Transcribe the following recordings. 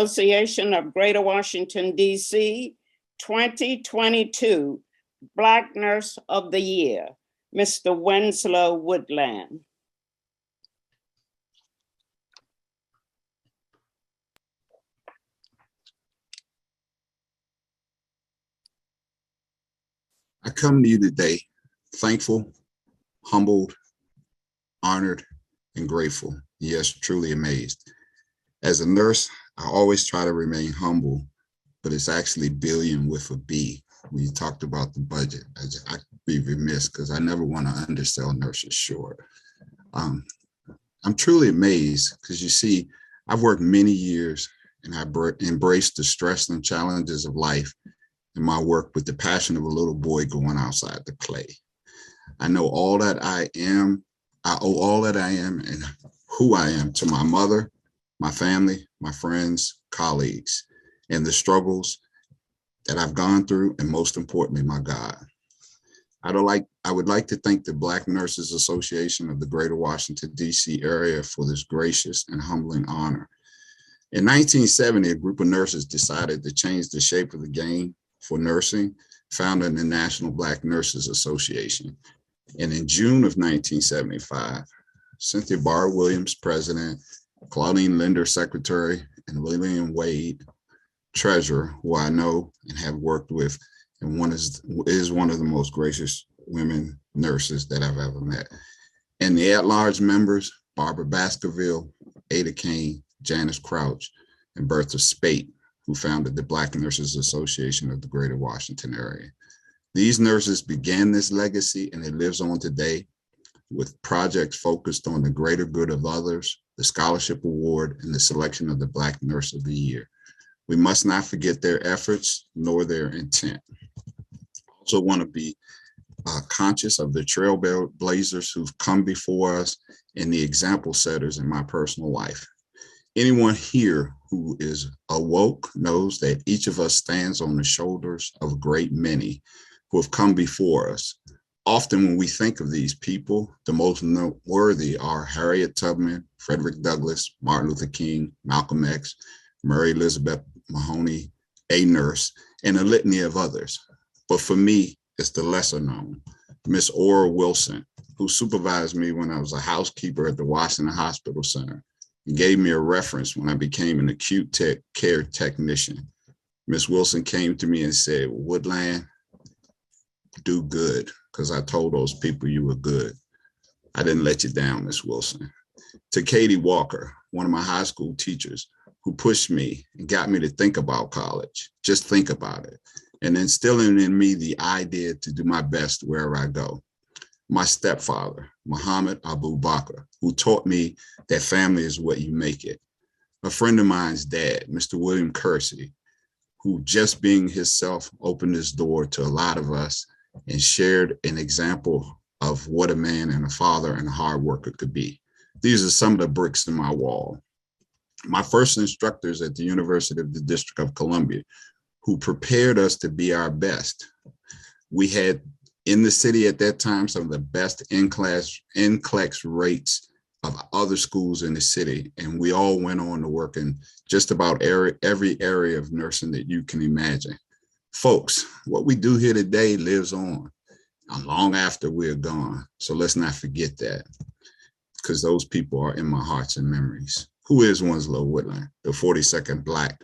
Association of Greater Washington, D.C. 2022 Black Nurse of the Year, Mr. Winslow Woodland. I come to you today thankful, humbled, honored, and grateful. Yes, truly amazed. As a nurse, I always try to remain humble, but it's actually billion with a B. When you talked about the budget, I could be remiss because I never want to undersell nurses short. I'm truly amazed because you see, I've worked many years and I embraced the stress and challenges of life in my work with the passion of a little boy going outside the clay. I know all that I am. I owe all that I am and who I am to my mother, my family, my friends, colleagues, and the struggles that I've gone through, and most importantly, my God. I would like to thank the Black Nurses Association of the Greater Washington, D.C. area for this gracious and humbling honor. In 1970, a group of nurses decided to change the shape of the game for nursing, founded the National Black Nurses Association. And in June of 1975, Cynthia Barr Williams, president, Claudine Linder, secretary, and Lillian Wade, treasurer, who I know and have worked with, and is one of the most gracious women nurses that I've ever met. And the at-large members, Barbara Baskerville, Ada Kane, Janice Crouch, and Bertha Spate, who founded the Black Nurses Association of the Greater Washington area. These nurses began this legacy and it lives on today with projects focused on the greater good of others, the scholarship award, and the selection of the Black Nurse of the Year. We must not forget their efforts nor their intent. Also want to be conscious of the trailblazers who've come before us and the example setters in my personal life. Anyone here who is awoke knows that each of us stands on the shoulders of a great many who have come before us. Often when we think of these people, the most noteworthy are Harriet Tubman, Frederick Douglass, Martin Luther King, Malcolm X, Mary Elizabeth Mahoney, a nurse, and a litany of others. But for me, it's the lesser known, Miss Ora Wilson, who supervised me when I was a housekeeper at the Washington Hospital Center and gave me a reference when I became an acute care technician. Miss Wilson came to me and said, Woodland, do good, because I told those people you were good. I didn't let you down, Miss Wilson. To Katie Walker, one of my high school teachers, who pushed me and got me to think about college, just think about it, and instilling in me the idea to do my best wherever I go. My stepfather, Muhammad Abu Bakr, who taught me that family is what you make it. A friend of mine's dad, Mr. William Kersey, who just being himself opened his door to a lot of us and shared an example of what a man and a father and a hard worker could be. These are some of the bricks in my wall. My first instructors at the University of the District of Columbia, who prepared us to be our best. We had in the city at that time some of the best NCLEX rates of other schools in the city, and we all went on to work in just about every area of nursing that you can imagine. Folks, what we do here today lives on long after we're gone. So let's not forget that, because those people are in my hearts and memories. Who is Winslow Woodland, the 42nd Black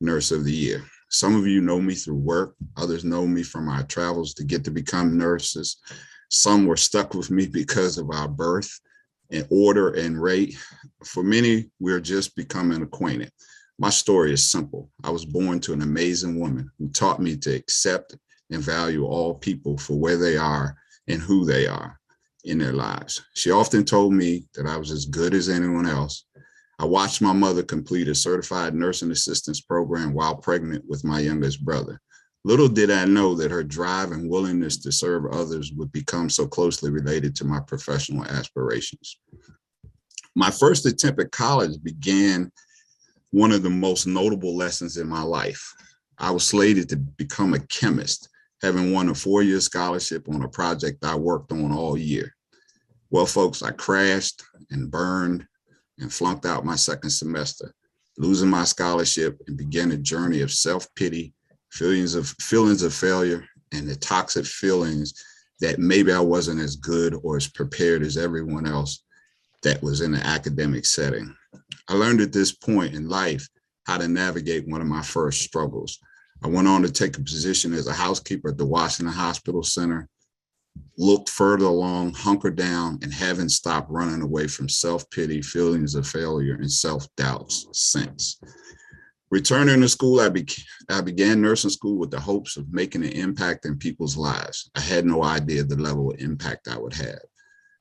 Nurse of the Year? Some of you know me through work. Others know me from our travels to get to become nurses. Some were stuck with me because of our birth and order and rate. For many, we're just becoming acquainted. My story is simple. I was born to an amazing woman who taught me to accept and value all people for where they are and who they are in their lives. She often told me that I was as good as anyone else. I watched my mother complete a certified nursing assistance program while pregnant with my youngest brother. Little did I know that her drive and willingness to serve others would become so closely related to my professional aspirations. My first attempt at college began one of the most notable lessons in my life. I was slated to become a chemist, having won a 4-year scholarship on a project I worked on all year. Well, folks, I crashed and burned and flunked out my second semester. losing my scholarship, and began a journey of self-pity, feelings of failure, and the toxic feelings that maybe I wasn't as good or as prepared as everyone else that was in the academic setting. I learned at this point in life how to navigate one of my first struggles. I went on to take a position as a housekeeper at the Washington Hospital Center, looked further along, hunkered down, and haven't stopped running away from self-pity, feelings of failure, and self-doubts since. Returning to school, I began nursing school with the hopes of making an impact in people's lives. I had no idea the level of impact I would have.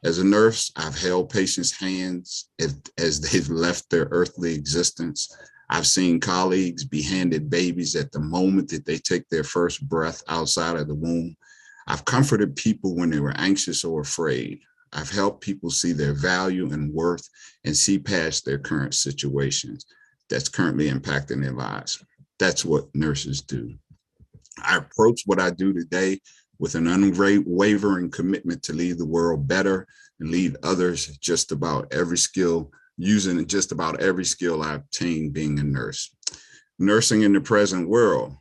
As a nurse, I've held patients' hands as they've left their earthly existence. I've seen colleagues be handed babies at the moment that they take their first breath outside of the womb. I've comforted people when they were anxious or afraid. I've helped people see their value and worth and see past their current situations that's currently impacting their lives. That's what nurses do. I approach what I do today with an unwavering commitment to leave the world better and lead others using just about every skill I obtained being a nurse. Nursing in the present world,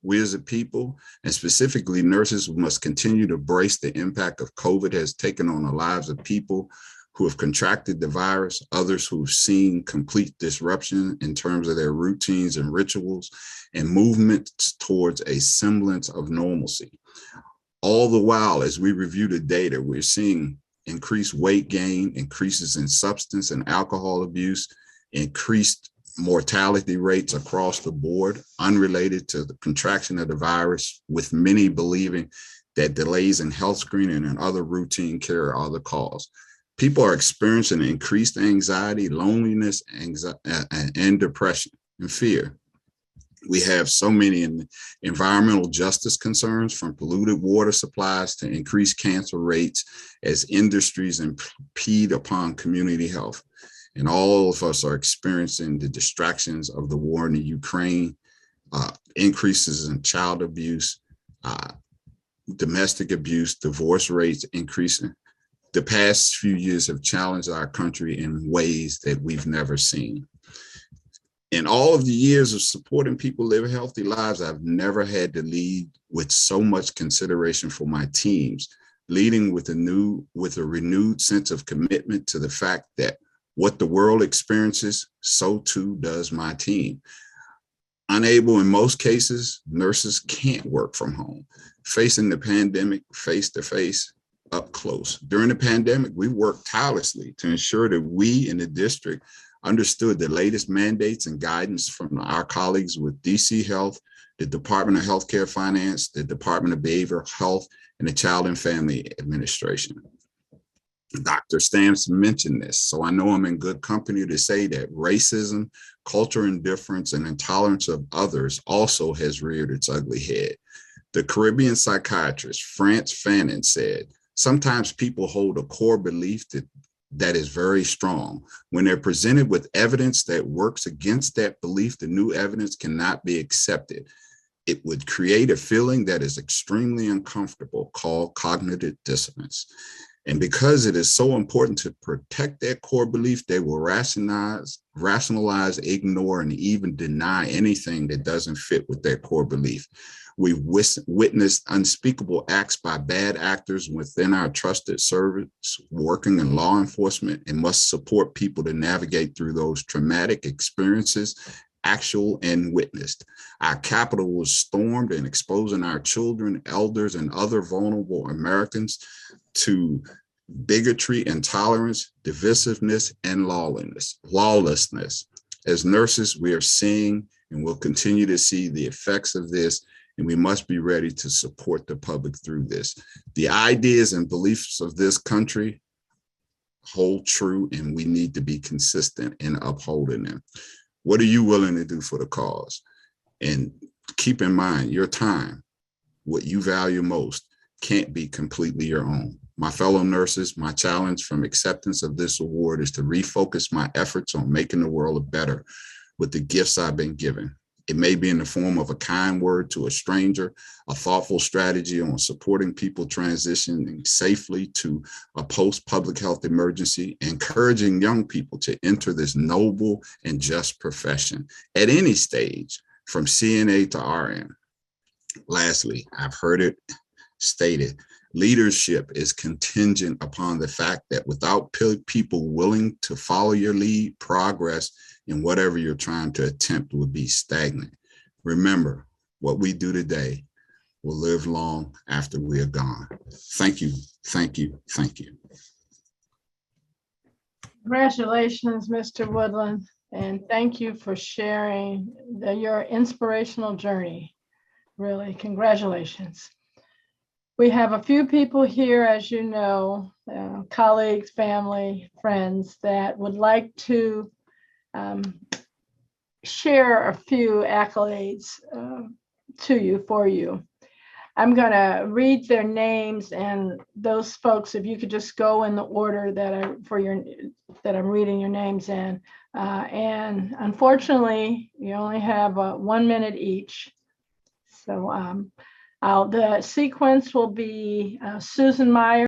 we as a people, and specifically nurses, must continue to brace the impact of COVID has taken on the lives of people who have contracted the virus, others who've seen complete disruption in terms of their routines and rituals, and movements towards a semblance of normalcy. All the while, as we review the data, we're seeing increased weight gain, increases in substance and alcohol abuse, increased mortality rates across the board, unrelated to the contraction of the virus, with many believing that delays in health screening and other routine care are the cause. People are experiencing increased anxiety, loneliness, and depression and fear. We have so many environmental justice concerns, from polluted water supplies to increased cancer rates as industries impede upon community health. And all of us are experiencing the distractions of the war in the Ukraine, increases in child abuse, domestic abuse, divorce rates increasing. The past few years have challenged our country in ways that we've never seen. In all of the years of supporting people live healthy lives, I've never had to lead with so much consideration for my teams, leading with a renewed sense of commitment to the fact that what the world experiences, so too does my team. Unable in most cases, nurses can't work from home, facing the pandemic face-to-face, up close. During the pandemic, we worked tirelessly to ensure that we in the district understood the latest mandates and guidance from our colleagues with DC Health, the Department of Healthcare Finance, the Department of Behavioral Health, and the Child and Family Administration. Dr. Stamps mentioned this, so I know I'm in good company to say that racism, cultural indifference, and intolerance of others also has reared its ugly head. The Caribbean psychiatrist France Fanon said, "Sometimes people hold a core belief that is very strong. When they're presented with evidence that works against that belief, the new evidence cannot be accepted. It would create a feeling that is extremely uncomfortable, called cognitive dissonance. And because it is so important to protect that core belief, they will rationalize, ignore, and even deny anything that doesn't fit with their core belief. We've witnessed unspeakable acts by bad actors within our trusted service working in law enforcement, and must support people to navigate through those traumatic experiences, actual and witnessed. Our Capitol was stormed, and exposing our children, elders, and other vulnerable Americans to bigotry, intolerance, divisiveness, and lawlessness. As nurses, we are seeing and will continue to see the effects of this, and we must be ready to support the public through this. The ideas and beliefs of this country hold true, and we need to be consistent in upholding them. What are you willing to do for the cause? And keep in mind, your time, what you value most, can't be completely your own. My fellow nurses, my challenge from acceptance of this award is to refocus my efforts on making the world better with the gifts I've been given. It may be in the form of a kind word to a stranger, a thoughtful strategy on supporting people transitioning safely to a post-public health emergency, encouraging young people to enter this noble and just profession at any stage, from CNA to RN. Lastly, I've heard it stated, leadership is contingent upon the fact that without people willing to follow your lead, progress in whatever you're trying to attempt would be stagnant. Remember, what we do today will live long after we are gone. Thank you, thank you, thank you. Congratulations, Mr. Woodland, and thank you for sharing your inspirational journey. Really, congratulations. We have a few people here, as you know, colleagues, family, friends that would like to share a few accolades to you, for you. I'm going to read their names, and those folks, if you could just go in the order that I'm reading your names in. And unfortunately, you only have 1 minute each. So the sequence will be Susan Meyer.